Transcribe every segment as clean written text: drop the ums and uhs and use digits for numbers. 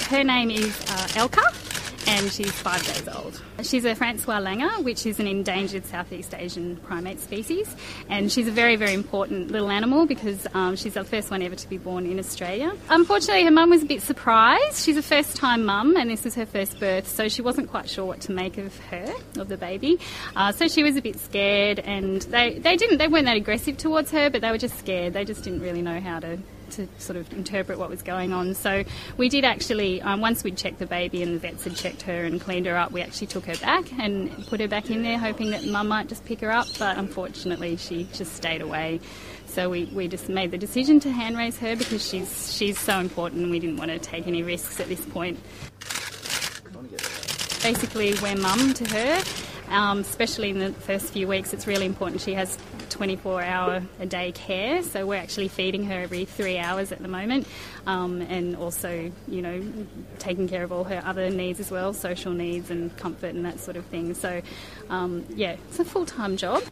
Her name is Elka, and she's 5 days old. She's a Francois Langer, which is an endangered Southeast Asian primate species, and she's a very, very important little animal because she's the first one ever to be born in Australia. Unfortunately, her mum was a bit surprised. She's a first-time mum, and this was her first birth, so she wasn't quite sure what to make of her, of the baby. So she was a bit scared, and they weren't that aggressive towards her, but they were just scared. They just didn't really know how to sort of interpret what was going on. So we did actually, once we'd checked the baby and the vets had checked her and cleaned her up, we actually took her back and put her back in there, hoping that mum might just pick her up, but unfortunately she just stayed away. So we just made the decision to hand raise her because she's so important and we didn't want to take any risks at this point. Basically, we're mum to her. Especially in the first few weeks, it's really important. She has 24-hour-a-day care, so we're actually feeding her every 3 hours at the moment, and also, taking care of all her other needs as well, social needs and comfort and that sort of thing. So, it's a full-time job.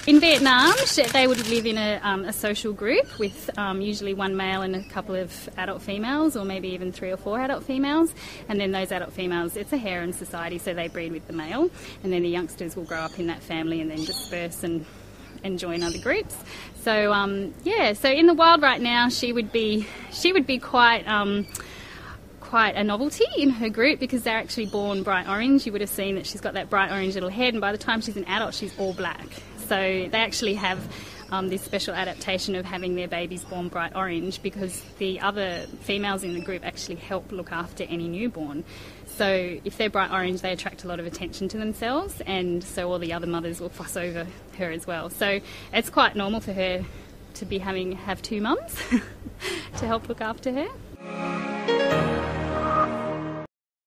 In Vietnam, they would live in a social group with usually one male and a couple of adult females, or maybe even 3 or 4 adult females. And then those adult females, it's a harem society, so they breed with the male. And then the youngsters will grow up in that family and then disperse and join other groups. So so in the wild right now, she would be quite a novelty in her group because they're actually born bright orange. You would have seen that she's got that bright orange little head, and by the time she's an adult, she's all black. So they actually have this special adaptation of having their babies born bright orange because the other females in the group actually help look after any newborn. So if they're bright orange, they attract a lot of attention to themselves, and so all the other mothers will fuss over her as well. So it's quite normal for her to be have 2 mums to help look after her.